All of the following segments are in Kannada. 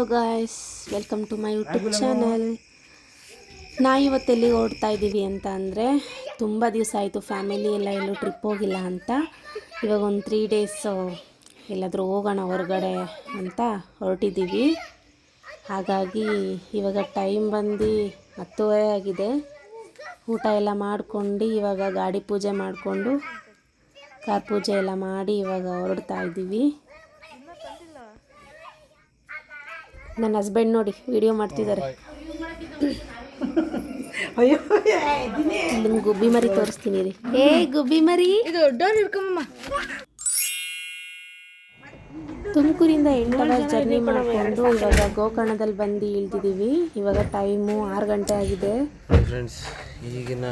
Hello guys, welcome to my YouTube channel. ಇವತ್ತು ಎಲ್ಲಿಗೆ ಓಡ್ತಾ ಇದ್ದೀವಿ ಅಂತ ಅಂದರೆ, ತುಂಬ ದಿವಸ ಆಯಿತು ಫ್ಯಾಮಿಲಿ ಎಲ್ಲ ಎಲ್ಲೂ ಟ್ರಿಪ್ ಹೋಗಿಲ್ಲ ಅಂತ. ಇವಾಗ ಒಂದು 3 days ಎಲ್ಲಾದರೂ ಹೋಗೋಣ ಹೊರಗಡೆ ಅಂತ ಹೊರಟಿದ್ದೀವಿ. ಹಾಗಾಗಿ ಇವಾಗ ಟೈಮ್ ಬಂದು 10:30 ಆಗಿದೆ. ಊಟ ಎಲ್ಲ ಮಾಡ್ಕೊಂಡು ಇವಾಗ ಗಾಡಿ ಪೂಜೆ ಮಾಡಿಕೊಂಡು ಕಾರ್ ಪೂಜೆ ಎಲ್ಲ ಮಾಡಿ ಇವಾಗ ಹೊರಡ್ತಾ ಇದ್ದೀವಿ. ನನ್ನ ಹಸ್ಬೆಂಡ್ ನೋಡಿ ವಿಡಿಯೋ ಮಾಡ್ತಿದ್ದಾರೆ. ಇಲ್ಲಿ ಗುಬ್ಬಿ ಮರಿ ತೋರಿಸ್ತೀನಿ ರೀ. ಗುಬ್ಬಿ ಮರಿ ತುಮಕೂರಿಂದ 8 hours ಜರ್ನಿ ಮಾಡಿಕೊಂಡು ಇವಾಗ ಗೋಕರ್ಣದಲ್ಲಿ ಬಂದು ಇಳ್ದಿದ್ದೀವಿ. ಇವಾಗ ಟೈಮು 6 ಗಂಟೆ ಆಗಿದೆ. ಫ್ರೆಂಡ್ಸ್, ಈಗಿನ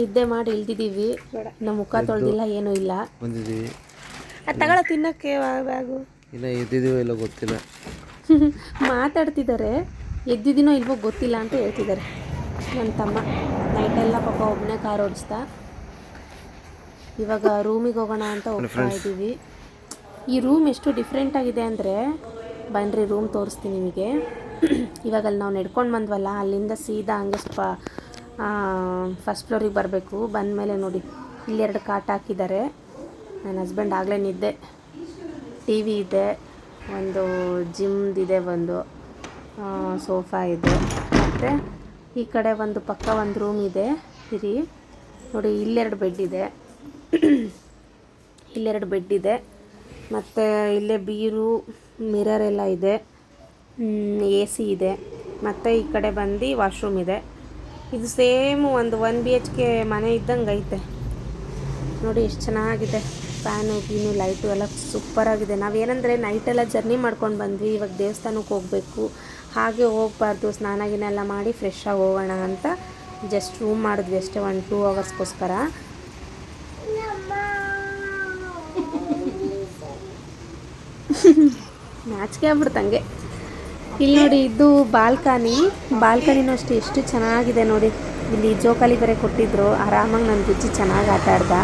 ನಿದ್ದೆ ಮಾಡಿ ಇಳ್ದಿದ್ದೀವಿ. ನಮ್ಮ ಮುಖ ತೊಳೆದಿಲ್ಲ, ಏನೂ ಇಲ್ಲ. ಬಂದಿದ್ದೀವಿ. ತಗೊಳ ತಿನ್ನಕ್ಕೆ ಬ್ಯಾಗು. ಇಲ್ಲ ಎದ್ದಿದ್ದೀವೋ ಇಲ್ಲ ಗೊತ್ತಿಲ್ಲ. ಮಾತಾಡ್ತಿದ್ದಾರೆ. ಎದ್ದಿದ್ದೀನೋ ಇಲ್ವೋ ಗೊತ್ತಿಲ್ಲ ಅಂತ ಹೇಳ್ತಿದ್ದಾರೆ. ನನ್ನ ತಮ್ಮ ನೈಟೆಲ್ಲ ಪಾಪ ಒಬ್ಬನೇ ಕಾರ್ ಓಡಿಸ್ತಾ. ಇವಾಗ ರೂಮಿಗೆ ಹೋಗೋಣ ಅಂತ ಹೋಗ್ತಾ ಇದ್ದೀವಿ. ಈ ರೂಮ್ ಎಷ್ಟು ಡಿಫ್ರೆಂಟ್ ಆಗಿದೆ ಅಂದರೆ, ಬನ್ನಿರಿ ರೂಮ್ ತೋರಿಸ್ತೀನಿ ನಿಮಗೆ. ಇವಾಗ ಅಲ್ಲಿ ನಾವು ನಡ್ಕೊಂಡು ಬಂದ್ವಲ್ಲ, ಅಲ್ಲಿಂದ ಸೀದಾ ಹಂಗೆ ಸ್ವಲ್ಪ ಫಸ್ಟ್ ಫ್ಲೋರಿಗೆ ಬರಬೇಕು. ಬಂದಮೇಲೆ ನೋಡಿ ಇಲ್ಲಿ 2 ಕಾಟ್ ಹಾಕಿದ್ದಾರೆ. ನನ್ನ ಹಸ್ಬೆಂಡ್ ಆಗಲೇ ನಿದ್ದೆ. ಟಿ ವಿ ಇದೆ, ಒಂದು ಜಿಮ್ದಿದೆ, ಒಂದು ಸೋಫಾ ಇದೆ, ಮತ್ತು ಈ ಕಡೆ ಒಂದು ಪಕ್ಕ ಒಂದು ರೂಮ್ ಇದೆ. ಇರಿ ನೋಡಿ, ಇಲ್ಲೆರಡು ಬೆಡ್ ಇದೆ, ಇಲ್ಲೆರಡು ಬೆಡ್ ಇದೆ, ಮತ್ತು ಇಲ್ಲೇ ಬೀರು ಮಿರರ್ ಎಲ್ಲ ಇದೆ, AC ಇದೆ, ಮತ್ತು ಈ ಕಡೆ ಬಂದು ವಾಶ್ರೂಮ್ ಇದೆ. ಇದು ಸೇಮು ಒಂದು 1 BHK ಮನೆ ಇದ್ದಂಗೆ ಐತೆ ನೋಡಿ. ಎಷ್ಟು ಚೆನ್ನಾಗಿದೆ. ಫ್ಯಾನು ಗೀನು ಲೈಟು ಎಲ್ಲ ಸೂಪರಾಗಿದೆ. ನಾವೇನಂದರೆ ನೈಟೆಲ್ಲ ಜರ್ನಿ ಮಾಡ್ಕೊಂಡು ಬಂದ್ವಿ. ಇವಾಗ ದೇವಸ್ಥಾನಕ್ಕೆ ಹೋಗಬೇಕು, ಹಾಗೆ ಹೋಗಬಾರ್ದು, ಸ್ನಾನ ಗಿನ ಎಲ್ಲ ಮಾಡಿ ಫ್ರೆಶ್ಶಾಗಿ ಹೋಗೋಣ ಅಂತ ಜಸ್ಟ್ ರೂಮ್ ಮಾಡಿದ್ವಿ ಅಷ್ಟೇ, 1-2 hours ನಾಚಿಕೆ ಆಗ್ಬಿಡ್ತಂಗೆ. ಇಲ್ಲಿ ನೋಡಿ, ಇದು ಬಾಲ್ಕನಿನೂ ಅಷ್ಟೇ ಎಷ್ಟು ಚೆನ್ನಾಗಿದೆ ನೋಡಿ. ಇಲ್ಲಿ ಜೋಕಾಲಿ ಬೇರೆ ಕೊಟ್ಟಿದ್ರು, ಆರಾಮಾಗಿ ನನ್ನ ಬುಜ್ಜಿ ಚೆನ್ನಾಗಿ ಆಟ ಆಡ್ದ.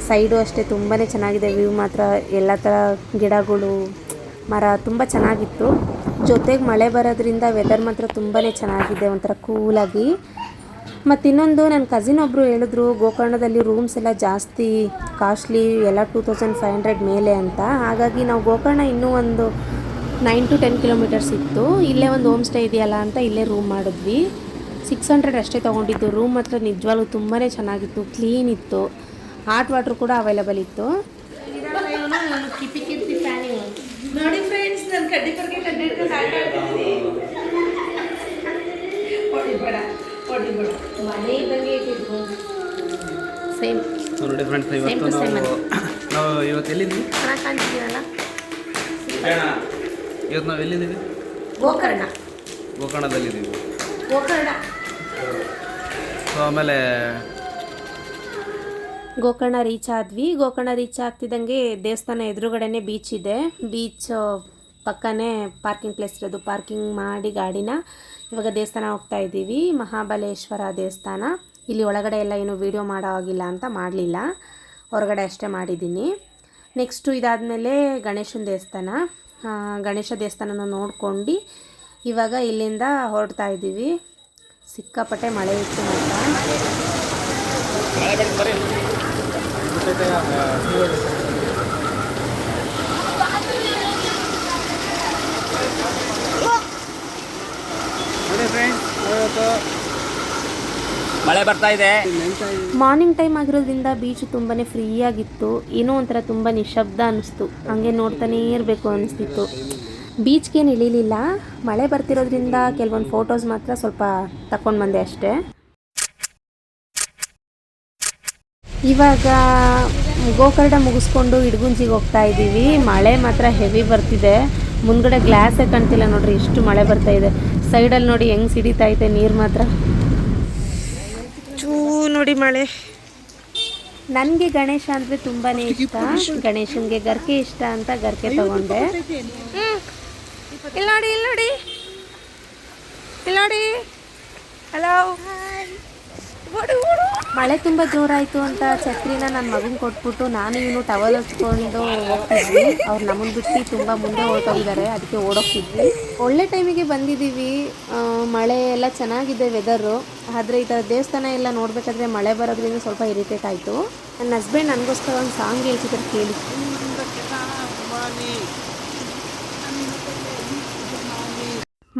ಸೈಡು ಅಷ್ಟೇ ತುಂಬಾ ಚೆನ್ನಾಗಿದೆ. ವ್ಯೂ ಮಾತ್ರ ಎಲ್ಲ ಥರ ಗಿಡಗಳು, ಮರ ತುಂಬ ಚೆನ್ನಾಗಿತ್ತು. ಜೊತೆಗೆ ಮಳೆ ಬರೋದ್ರಿಂದ ವೆದರ್ ಮಾತ್ರ ತುಂಬಾ ಚೆನ್ನಾಗಿದೆ, ಒಂಥರ ಕೂಲಾಗಿ. ಮತ್ತು ಇನ್ನೊಂದು, ನನ್ನ ಕಸಿನ್ ಒಬ್ಬರು ಹೇಳಿದ್ರು ಗೋಕರ್ಣದಲ್ಲಿ ರೂಮ್ಸ್ ಎಲ್ಲ ಜಾಸ್ತಿ ಕಾಸ್ಟ್ಲಿ, ಎಲ್ಲ 2500 ಮೇಲೆ ಅಂತ. ಹಾಗಾಗಿ ನಾವು ಗೋಕರ್ಣ ಇನ್ನೂ ಒಂದು 9 to 10 kilometers ಇತ್ತು. ಇಲ್ಲೇ ಒಂದು ಹೋಮ್ ಸ್ಟೇ ಇದೆಯಲ್ಲ ಅಂತ ಇಲ್ಲೇ ರೂಮ್ ಮಾಡಿದ್ವಿ. 600 ಅಷ್ಟೇ ತೊಗೊಂಡಿದ್ದು. ರೂಮ್ ಮಾತ್ರ ನಿಜವಾಗ್ಲೂ ತುಂಬಾ ಚೆನ್ನಾಗಿತ್ತು, ಕ್ಲೀನ್ ಇತ್ತು, ಹಾಟ್ ವಾಟ್ರ್ ಕೂಡ ಅವೈಲೇಬಲ್ ಇತ್ತು. ನೋಡಿ ಫ್ರೆಂಡ್ಸ್, ನನ್ನ ಕಡ್ಡಿಪರ್ಗೆ ಕಡ್ಡಿಡ್ಕೊಂಡು ಆಟ ಆಡ್ತಿದ್ದೀನಿ. ಹೊಡಿಬೇಡ ಮನೆ ಇದ್ದಂಗೆ ಇಟ್ಟಿದ್ದು. ಸೇಮ್ ನೋಡಿ ಫ್ರೆಂಡ್ಸ್, ನಾವು ಇವತ್ತು ಎಲ್ಲಿದ್ದೀವಿ? ಚೆನ್ನಾಗಿ ಕಾಣ್ತಿದ್ದೀರಲ್ಲ. ಇವತ್ತು ನಾವು ಎಲ್ಲಿದ್ದೀವಿ? ಗೋಕರ್ಣದಲ್ಲಿದ್ದೀವಿ. ಸೊ ಆಮೇಲೆ ಗೋಕರ್ಣ ರೀಚ್ ಆದ್ವಿ. ಗೋಕರ್ಣ ರೀಚ್ ಆಗ್ತಿದ್ದಂಗೆ ದೇವಸ್ಥಾನ ಎದುರುಗಡೆನೇ ಬೀಚ್ ಇದೆ. ಬೀಚ್ ಪಕ್ಕನೇ ಪಾರ್ಕಿಂಗ್ ಪ್ಲೇಸ್ ಇರೋದು. ಪಾರ್ಕಿಂಗ್ ಮಾಡಿ ಗಾಡಿನ ಇವಾಗ ದೇವಸ್ಥಾನ ಹೋಗ್ತಾ ಇದ್ದೀವಿ. ಮಹಾಬಲೇಶ್ವರ ದೇವಸ್ಥಾನ. ಇಲ್ಲಿ ಒಳಗಡೆ ಎಲ್ಲ ಏನು ವೀಡಿಯೋ ಮಾಡೋ ಆಗಿಲ್ಲ ಅಂತ ಮಾಡಲಿಲ್ಲ, ಹೊರಗಡೆ ಅಷ್ಟೇ ಮಾಡಿದ್ದೀನಿ. ನೆಕ್ಸ್ಟು ಇದಾದಮೇಲೆ ಗಣೇಶನ ದೇವಸ್ಥಾನ. ಗಣೇಶ ದೇವಸ್ಥಾನನ ನೋಡ್ಕೊಂಡು ಇವಾಗ ಇಲ್ಲಿಂದ ಹೊರಡ್ತಾ ಇದ್ದೀವಿ. ಸಿಕ್ಕಾಪಟ್ಟೆ ಮಳೆ ಇತ್ತು ಮಳೆ ಬರ್ತಾ ಇದೆ. ಮಾರ್ನಿಂಗ್ ಟೈಮ್ ಆಗಿರೋದ್ರಿಂದ ಬೀಚ್ ತುಂಬಾ ಫ್ರೀ ಆಗಿತ್ತು. ಏನೋ ಒಂಥರ ತುಂಬ ನಿಶಬ್ದ ಅನ್ನಿಸ್ತು. ಹಂಗೆ ನೋಡ್ತಾನೇ ಇರಬೇಕು ಅನ್ನಿಸ್ತಿತ್ತು. ಬೀಚ್ಗೇನು ಇಳಿಲಿಲ್ಲ, ಮಳೆ ಬರ್ತಿರೋದ್ರಿಂದ ಕೆಲವೊಂದು ಫೋಟೋಸ್ ಮಾತ್ರ ಸ್ವಲ್ಪ ತಗೊಂಡು ಬಂದೆ ಅಷ್ಟೇ. ಇವಾಗ ಗೋಕರ್ಣ ಮುಗಿಸ್ಕೊಂಡು ಇಡಗುಂಜಿಗೆ ಹೋಗ್ತಾ ಇದ್ದೀವಿ. ಮಳೆ ಮಾತ್ರ ಹೆವಿ ಬರ್ತಿದೆ. ಮುಂದ್ಗಡೆ ಗ್ಲಾಸೇ ಕಾಣ್ತಿಲ್ಲ ನೋಡ್ರಿ, ಎಷ್ಟು ಮಳೆ ಬರ್ತಾ ಇದೆ. ಸೈಡಲ್ಲಿ ನೋಡಿ ಹೆಂಗೆ ಸಿಡಿತಾ ಇದೆ ನೀರು ಮಾತ್ರ. ನೋಡಿ ಮಳೆ. ನನಗೆ ಗಣೇಶ ಅಂದರೆ ತುಂಬಾ ಇಷ್ಟ. ಗಣೇಶನಿಗೆ ಗರ್ಕೆ ಇಷ್ಟ ಅಂತ ಗರ್ಕೆ ತಗೊಂಡೆ. ಇಲ್ಲಿ ನೋಡಿ ಹಲೋ. ಮಳೆ ತುಂಬ ಜೋರಾಯಿತು ಅಂತ ಛತ್ರಿನ ನನ್ನ ಮಗನ ಕೊಟ್ಬಿಟ್ಟು ನಾನು ಇವನು ಟವಲ್ ಹಚ್ಕೊಂಡು ಹೋಗ್ತಿದ್ವಿ. ಅವ್ರು ನಮ್ಮನ್ನು ಬಿಟ್ಟು ತುಂಬ ಮುಂದೆ ಹೊರಟೋಗಿದ್ದಾರೆ, ಅದಕ್ಕೆ ಓಡೋಗ್ತಿದ್ವಿ. ಒಳ್ಳೆ ಟೈಮಿಗೆ ಬಂದಿದ್ದೀವಿ. ಮಳೆ ಎಲ್ಲ ಚೆನ್ನಾಗಿದೆ ವೆದರು. ಆದರೆ ಈ ಥರ ದೇವಸ್ಥಾನ ಎಲ್ಲ ನೋಡಬೇಕಾದ್ರೆ ಮಳೆ ಬರೋದ್ರಿಂದ ಸ್ವಲ್ಪ ಇರಿಟೇಟ್ ಆಯಿತು. ನನ್ನ ಹಸ್ಬೆಂಡ್ ನನಗೋಸ್ಕರ ಒಂದು ಸಾಂಗ್ ಹೇಳ್ತಿದ್ದಾರೆ, ಕೇಳಿ.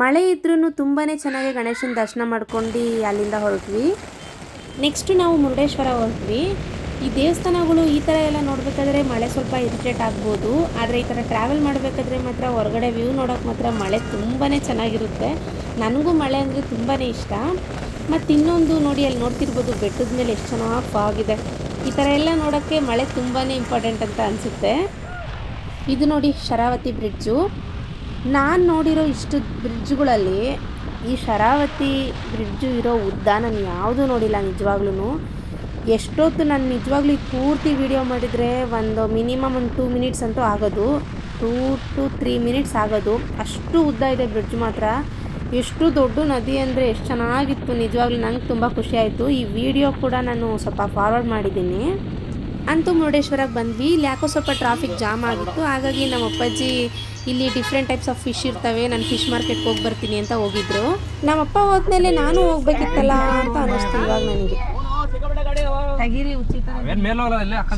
ಮಳೆ ಇದ್ರೂ ತುಂಬಾ ಚೆನ್ನಾಗಿ ಗಣೇಶನ ದರ್ಶನ ಮಾಡ್ಕೊಂಡು ಅಲ್ಲಿಂದ ಹೊರಟ್ವಿ. ನೆಕ್ಸ್ಟು ನಾವು ಮುರುಡೇಶ್ವರ ಹೊರಟ್ವಿ. ಈ ದೇವಸ್ಥಾನಗಳು ಈ ಥರ ಎಲ್ಲ ನೋಡಬೇಕಾದ್ರೆ ಮಳೆ ಸ್ವಲ್ಪ ಇರಿಟೇಟ್ ಆಗ್ಬೋದು, ಆದರೆ ಈ ಥರ ಟ್ರಾವೆಲ್ ಮಾಡಬೇಕಾದ್ರೆ ಮಾತ್ರ ಹೊರಗಡೆ ವ್ಯೂ ನೋಡೋಕೆ ಮಾತ್ರ ಮಳೆ ತುಂಬಾ ಚೆನ್ನಾಗಿರುತ್ತೆ. ನನಗೂ ಮಳೆ ಅಂದರೆ ತುಂಬಾ ಇಷ್ಟ. ಮತ್ತು ಇನ್ನೊಂದು ನೋಡಿ, ಅಲ್ಲಿ ನೋಡ್ತಿರ್ಬೋದು ಬೆಟ್ಟದ ಮೇಲೆ ಎಷ್ಟು ಚೆನ್ನಾಗಿ ಫಾಗ್ ಇದೆ. ಈ ಥರ ಎಲ್ಲ ನೋಡೋಕ್ಕೆ ಮಳೆ ತುಂಬಾ ಇಂಪಾರ್ಟೆಂಟ್ ಅಂತ ಅನಿಸುತ್ತೆ. ಇದು ನೋಡಿ ಶರಾವತಿ ಬ್ರಿಡ್ಜು. ನಾನು ನೋಡಿರೋ ಇಷ್ಟು ಬ್ರಿಡ್ಜ್ಗಳಲ್ಲಿ ಈ ಶರಾವತಿ ಬ್ರಿಡ್ಜು ಇರೋ ಉದ್ದ ನಾನು ಯಾವುದೂ ನೋಡಿಲ್ಲ ನಿಜವಾಗ್ಲೂ. ಎಷ್ಟೊತ್ತು ನಾನು ನಿಜವಾಗ್ಲೂ ಪೂರ್ತಿ ವೀಡಿಯೋ ಮಾಡಿದರೆ ಒಂದು ಮಿನಿಮಮ್ ಒಂದು 2 ಮಿನಿಟ್ಸ್ ಅಂತೂ ಆಗೋದು, 2 to 3 ಮಿನಿಟ್ಸ್ ಆಗೋದು. ಅಷ್ಟು ಉದ್ದ ಇದೆ ಬ್ರಿಡ್ಜ್ ಮಾತ್ರ. ಎಷ್ಟು ದೊಡ್ಡ ನದಿ ಅಂದರೆ ಎಷ್ಟು ಚೆನ್ನಾಗಿತ್ತು ನಿಜವಾಗ್ಲೂ. ನಂಗೆ ತುಂಬ ಖುಷಿ ಆಯಿತು. ಈ ವಿಡಿಯೋ ಕೂಡ ನಾನು ಸ್ವಲ್ಪ ಫಾರ್ವರ್ಡ್ ಮಾಡಿದ್ದೀನಿ. ಅಂತೂ ಮುರುಡೇಶ್ವರಕ್ಕೆ ಬಂದ್ವಿ. ಇಲ್ಲಿ ಯಾಕೋ ಸ್ವಲ್ಪ ಟ್ರಾಫಿಕ್ ಜಾಮ್ ಆಗಿತ್ತು, ಹಾಗಾಗಿ ನಮ್ಮ ಅಪ್ಪಾಜಿ ಇಲ್ಲಿ ಡಿಫ್ರೆಂಟ್ ಟೈಪ್ಸ್ ಆಫ್ ಫಿಶ್ ಇರ್ತವೆ, ನಾನು ಫಿಶ್ ಮಾರ್ಕೆಟ್ಗೆ ಹೋಗಿ ಬರ್ತೀನಿ ಅಂತ ಹೋಗಿದ್ರು. ನಮ್ಮಪ್ಪ ಹೋದ್ಮೇಲೆ ನಾನು ಹೋಗ್ಬೇಕಿತ್ತಲ್ಲ ಅಂತ ಅನ್ನಿಸ್ತು ಇವಾಗ ನನಗೆ.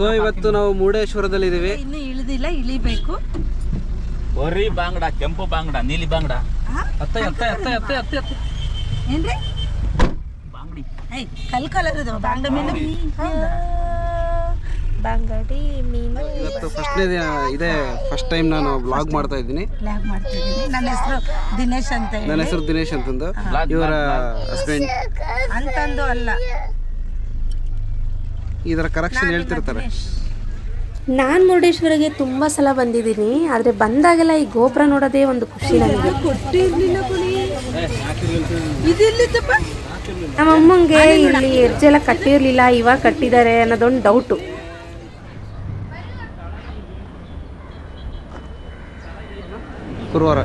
ಸೊ ಇವತ್ತು ನಾವು ಮುರುಡೇಶ್ವರದಲ್ಲಿ ಇದ್ದೀವಿ. ಇನ್ನು ಇಳಿದಿಲ್ಲ, ಇಳಿಬೇಕು. ಹೊರಿ ಬಾಂಗಡ, ಕೆಂಪು ಬಾಂಗಡ, ನೀಲಿ ಬಾಂಗಡ, ಏನ್ರಿ ಬಾಂಗಡಿ, ಕಲರ್ ಇದು ಬಾಂಗಡ ಮೀನು. ಬಂಗಡಿ ಮೀನು. ಇವತ್ತು ಫಸ್ಟ್ನೇ ದಿನ ಇದೆ, ಫಸ್ಟ್ ಟೈಮ್ ನಾನು ಬ್ಲಾಗ್ ಮಾಡ್ತಾ ಇದ್ದೀನಿ. ಲ್ಯಾಬ್ ಮಾಡ್ತಿದ್ದೀನಿ. ನನ್ನ ಹೆಸರು ದಿನೇಶ್ ಅಂತ ಹೇಳಿ. ನನ್ನ ಹೆಸರು ದಿನೇಶ್ ಅಂತಂದು, ಇವರ ಹಸ್ಬೆಂಡ್ ಅಂತಂದು ಅಲ್ಲ, ಇದರ ಕರೆಕ್ಷನ್ ಹೇಳ್ತಿರ್ತಾರೆ. ನಾನು ಮುರುಡೇಶ್ವರಿಗೆ ತುಂಬ ಸಲ ಬಂದಿದ್ದೀನಿ, ಆದರೆ ಬಂದಾಗೆಲ್ಲ ಈ ಗೋಪುರ ನೋಡೋದೇ ಒಂದು ಖುಷಿ ನನಗೆ. ನಮ್ಮಮ್ಮಂಗೆ ಇಲ್ಲಿ ಹೆಜ್ಜೆಲ್ಲ ಕಟ್ಟಿರಲಿಲ್ಲ, ಇವಾಗ ಕಟ್ಟಿದ್ದಾರೆ ಅನ್ನೋದೊಂದು ಡೌಟು. ಗುರುವಾರ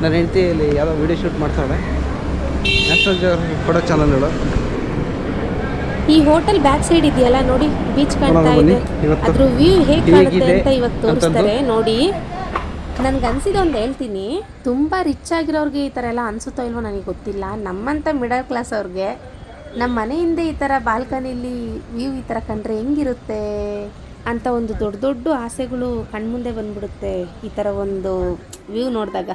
ನನ್ನ ಹೆಂಡತಿಯಲ್ಲಿ ಯಾವುದೋ ವಿಡಿಯೋ ಶೂಟ್ ಮಾಡ್ತಾಳೆ, ನ್ಯಾಷನಲ್ ಜಿಯೋಗ್ರಫಿಕ್ ಫೋಟೋ ಚಾನಲ್ಗಳು. ಈ ಹೋಟೆಲ್ ಬ್ಯಾಕ್ ಸೈಡ್ ಇದೆಯಲ್ಲ ನೋಡಿ, ಬೀಚ್ ಕಾಣ್ತಾ ಇದೆ. ಅದ್ರ ವ್ಯೂ ಹೇಗೆ ಕಾಣುತ್ತೆ ಅಂತ ಇವಾಗ ತೋರಿಸ್ತಾರೆ ನೋಡಿ. ನನಗನ್ಸಿದ ಒಂದು ಹೇಳ್ತೀನಿ, ತುಂಬ ರಿಚ್ ಆಗಿರೋರಿಗೆ ಈ ಥರ ಎಲ್ಲ ಅನಿಸುತ್ತೋ ಇಲ್ವೋ ನನಗೆ ಗೊತ್ತಿಲ್ಲ. ನಮ್ಮಂಥ ಮಿಡಲ್ ಕ್ಲಾಸ್ ಅವ್ರಿಗೆ ನಮ್ಮ ಮನೆಯಿಂದ ಈ ಥರ ಬಾಲ್ಕನಿಲಿ ವ್ಯೂ ಈ ಥರ ಕಂಡ್ರೆ ಹೆಂಗಿರುತ್ತೆ ಅಂತ ಒಂದು ದೊಡ್ಡ ದೊಡ್ಡ ಆಸೆಗಳು ಕಣ್ಮುಂದೆ ಬಂದ್ಬಿಡುತ್ತೆ ಈ ಥರ ಒಂದು ವ್ಯೂ ನೋಡಿದಾಗ.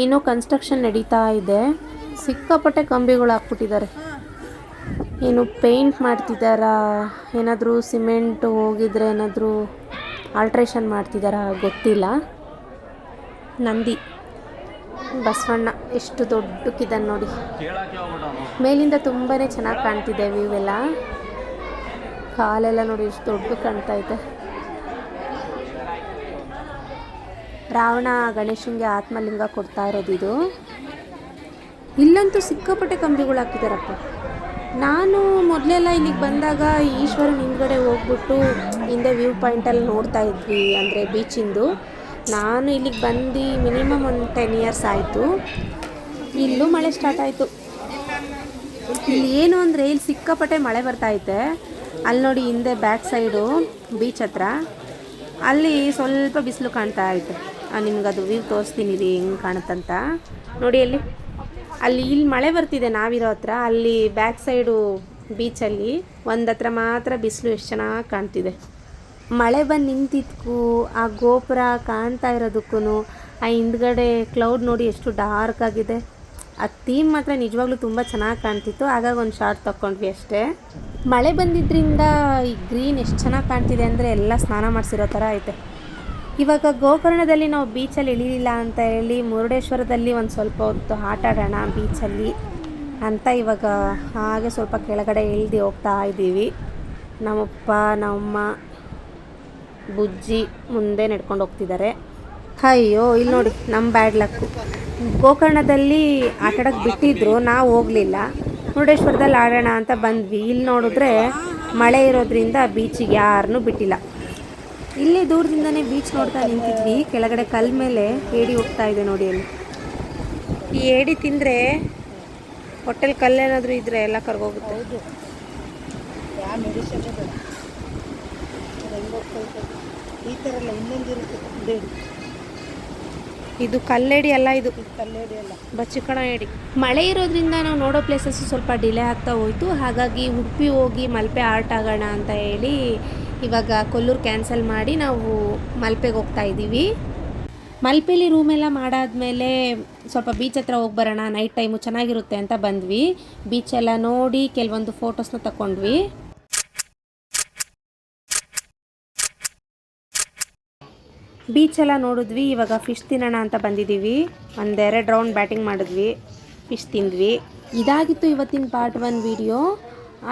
ಏನೋ ಕನ್ಸ್ಟ್ರಕ್ಷನ್ ನಡೀತಾ ಇದೆ, ಸಿಕ್ಕಾಪಟ್ಟೆ ಕಂಬಿಗಳು ಹಾಕ್ಬಿಟ್ಟಿದ್ದಾರೆ. ಏನು ಪೇಂಟ್ ಮಾಡ್ತಿದ್ದಾರಾ, ಏನಾದರೂ ಸಿಮೆಂಟ್ ಹೋಗಿದ್ರೆ ಏನಾದರೂ ಆಲ್ಟ್ರೇಷನ್ ಮಾಡ್ತಿದ್ದಾರಾ ಗೊತ್ತಿಲ್ಲ. ನಂದಿ ಬಸವಣ್ಣ ಎಷ್ಟು ದೊಡ್ಡಕ್ಕಿದ್ದಾನೆ ನೋಡಿ. ಮೇಲಿಂದ ತುಂಬಾ ಚೆನ್ನಾಗಿ ಕಾಣ್ತಿದೆ ವ್ಯೂ ಎಲ್ಲ. ಕಾಲೆಲ್ಲ ನೋಡಿ ಎಷ್ಟು ದೊಡ್ಡ ಕಾಣ್ತಾ ಇದೆ. ರಾವಣ ಗಣೇಶನಿಗೆ ಆತ್ಮಲಿಂಗ ಕೊಡ್ತಾ ಇರೋದು ಇದು. ಇಲ್ಲಂತೂ ಸಿಕ್ಕಾಪಟ್ಟೆ ಕಂಬಿಗಳು ಹಾಕಿದಾರಪ್ಪ. ನಾನು ಮೊದಲೆಲ್ಲ ಇಲ್ಲಿಗೆ ಬಂದಾಗ ಈಶ್ವರನ ಹಿಂದ್ಗಡೆ ಹೋಗ್ಬಿಟ್ಟು ಹಿಂದೆ ವ್ಯೂ ಪಾಯಿಂಟಲ್ಲಿ ನೋಡ್ತಾ ಇದ್ವಿ, ಅಂದರೆ ಬೀಚಿಂದು. ನಾನು ಇಲ್ಲಿಗೆ ಬಂದು ಮಿನಿಮಮ್ ಒಂದು 10 ಇಯರ್ಸ್ ಆಯಿತು. ಇಲ್ಲೂ ಮಳೆ ಸ್ಟಾರ್ಟ್ ಆಯಿತು. ಇಲ್ಲಿ ಏನು ಅಂದರೆ ಇಲ್ಲಿ ಸಿಕ್ಕಾಪಟ್ಟೆ ಮಳೆ ಬರ್ತಾಯಿದೆ. ಅಲ್ಲಿ ನೋಡಿ ಹಿಂದೆ ಬ್ಯಾಕ್ ಸೈಡು ಬೀಚ್ ಹತ್ರ ಅಲ್ಲಿ ಸ್ವಲ್ಪ ಬಿಸಿಲು ಕಾಣ್ತಾ ಐತೆ. ನಿಮ್ಗೆ ಅದು ವ್ಯೂ ತೋರಿಸ್ತೀನಿ ರೀ ಹೆಂಗೆ ಕಾಣುತ್ತಂತ ನೋಡಿ. ಅಲ್ಲಿ ಇಲ್ಲಿ ಮಳೆ ಬರ್ತಿದೆ ನಾವಿರೋ ಹತ್ರ. ಅಲ್ಲಿ ಬ್ಯಾಕ್ ಸೈಡು ಬೀಚಲ್ಲಿ ಒಂದು ಹತ್ರ ಮಾತ್ರ ಬಿಸಿಲು ಎಷ್ಟು ಚೆನ್ನಾಗಿ ಕಾಣ್ತಿದೆ. ಮಳೆ ಬಂದು ನಿಂತಿದ್ದಕ್ಕೂ ಆ ಗೋಪುರ ಕಾಣ್ತಾ ಇರೋದಕ್ಕೂ ಆ ಹಿಂದ್ಗಡೆ ಕ್ಲೌಡ್ ನೋಡಿ ಎಷ್ಟು ಡಾರ್ಕ್ ಆಗಿದೆ. ಆ ಥೀಮ್ ಮಾತ್ರ ನಿಜವಾಗ್ಲೂ ತುಂಬ ಚೆನ್ನಾಗಿ ಕಾಣ್ತಿತ್ತು. ಹಾಗಾಗಿ ಒಂದು ಶಾರ್ಟ್ ತಗೊಂಡ್ವಿ ಅಷ್ಟೇ. ಮಳೆ ಬಂದಿದ್ದರಿಂದ ಈ ಗ್ರೀನ್ ಎಷ್ಟು ಚೆನ್ನಾಗಿ ಕಾಣ್ತಿದೆ ಅಂದರೆ ಎಲ್ಲ ಸ್ನಾನ ಮಾಡಿಸಿರೋ ಥರ ಐತೆ. ಇವಾಗ ಗೋಕರ್ಣದಲ್ಲಿ ನಾವು ಬೀಚಲ್ಲಿ ಇಳಿಲಿಲ್ಲ ಅಂತ ಹೇಳಿ ಮುರುಡೇಶ್ವರದಲ್ಲಿ ಒಂದು ಸ್ವಲ್ಪ ಹೊತ್ತು ಆಟ ಆಡೋಣ ಬೀಚಲ್ಲಿ ಅಂತ ಇವಾಗ ಹಾಗೆ ಸ್ವಲ್ಪ ಕೆಳಗಡೆ ಇಳಿದು ಹೋಗ್ತಾ ಇದ್ದೀವಿ. ನಮ್ಮಪ್ಪ ನಮ್ಮಮ್ಮ ಬುಜ್ಜಿ ಮುಂದೆ ನಡ್ಕೊಂಡು ಹೋಗ್ತಿದ್ದಾರೆ. ಅಯ್ಯೋ ಇಲ್ಲಿ ನೋಡಿ ನಮ್ಮ ಬ್ಯಾಡ್ ಲಕ್ಕು. ಗೋಕರ್ಣದಲ್ಲಿ ಆಟಾಡೋಕ್ಕೆ ಬಿಟ್ಟಿದ್ರು, ನಾವು ಹೋಗಲಿಲ್ಲ. ಮುರುಡೇಶ್ವರದಲ್ಲಿ ಆಡೋಣ ಅಂತ ಬಂದ್ವಿ. ಇಲ್ಲಿ ನೋಡಿದ್ರೆ ಮಳೆ ಇರೋದ್ರಿಂದ ಬೀಚಿಗೆ ಯಾರನ್ನೂ ಬಿಟ್ಟಿಲ್ಲ. ಇಲ್ಲೇ ದೂರದಿಂದನೇ ಬೀಚ್ ನೋಡ್ತಾ ನಿಂತಿದ್ವಿ. ಕೆಳಗಡೆ ಕಲ್ ಮೇಲೆ ಏಡಿ ಹೋಗ್ತಾ ಇದೆ ನೋಡಿ. ಅಲ್ಲಿ ಈ ಏಡಿ ತಿಂದರೆ ಹೊಟ್ಟೆಲಿ ಕಲ್ಲೇನಾದರೂ ಇದ್ರೆ ಎಲ್ಲ ಕರ್ಗೋಗುತ್ತೆ. ಹೌದು, ಯಾವ ಮೆಡಿಸಿನ್ ಬೇಡ. ಹೆಂಗೆ ಹೋಗ್ತೈತೆ ಈ ಥರ ಎಲ್ಲ ಇನ್ನೊಂದಿರುತ್ತೆ ಬೇಡಿ. ಇದು ಕಲ್ಲೇಡಿ ಅಲ್ಲ, ಇದು ಕಲ್ಲೇಡಿ ಎಲ್ಲ ಬಚ್ಚಿಕಣ ಏಡಿ. ಮಳೆ ಇರೋದ್ರಿಂದ ನಾವು ನೋಡೋ ಪ್ಲೇಸಸ್ ಸ್ವಲ್ಪ ಡಿಲೇ ಆಗ್ತಾ ಹೋಯಿತು. ಹಾಗಾಗಿ ಉಡುಪಿ ಹೋಗಿ ಮಲ್ಪೆ ಆರ್ಟ್ ಆಗೋಣ ಅಂತ ಹೇಳಿ ಇವಾಗ ಕೊಲ್ಲೂರು ಕ್ಯಾನ್ಸಲ್ ಮಾಡಿ ನಾವು ಮಲ್ಪೆಗೆ ಹೋಗ್ತಾ ಇದ್ದೀವಿ. ಮಲ್ಪೆಲಿ ರೂಮೆಲ್ಲ ಮಾಡಾದ್ಮೇಲೆ ಸ್ವಲ್ಪ ಬೀಚ್ ಹತ್ರ ಹೋಗಿ ಬರೋಣ, ನೈಟ್ ಟೈಮು ಚೆನ್ನಾಗಿರುತ್ತೆ ಅಂತ ಬಂದ್ವಿ. ಬೀಚೆಲ್ಲ ನೋಡಿ ಕೆಲವೊಂದು ಫೋಟೋಸ್ನ ತಗೊಂಡ್ವಿ. ಬೀಚೆಲ್ಲ ನೋಡಿದ್ವಿ. ಇವಾಗ ಫಿಶ್ ತಿನ್ನೋಣ ಅಂತ ಬಂದಿದ್ದೀವಿ. 1-2 ರೌಂಡ್ ಬ್ಯಾಟಿಂಗ್ ಮಾಡಿದ್ವಿ, ಫಿಶ್ ತಿಂದ್ವಿ. ಇದಾಗಿತ್ತು ಇವತ್ತಿನ ಪಾರ್ಟ್ 1 ವಿಡಿಯೋ.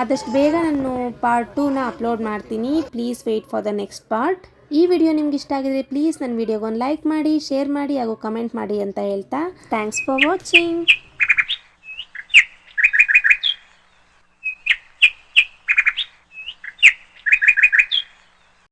ಆದಷ್ಟು ಬೇಗ ನಾನು ಪಾರ್ಟ್ 2ನ ಅಪ್ಲೋಡ್ ಮಾಡ್ತೀನಿ. Please wait for the next part. ಈ ವಿಡಿಯೋ ನಿಮ್ಗೆ ಇಷ್ಟ ಆಗಿದ್ರೆ ಪ್ಲೀಸ್ ನನ್ನ ವಿಡಿಯೋಗೊಂದು ಲೈಕ್ ಮಾಡಿ, ಶೇರ್ ಮಾಡಿ ಹಾಗೂ ಕಮೆಂಟ್ ಮಾಡಿ ಅಂತ ಹೇಳ್ತಾ ಥ್ಯಾಂಕ್ಸ್ ಫಾರ್ ವಾಚಿಂಗ್.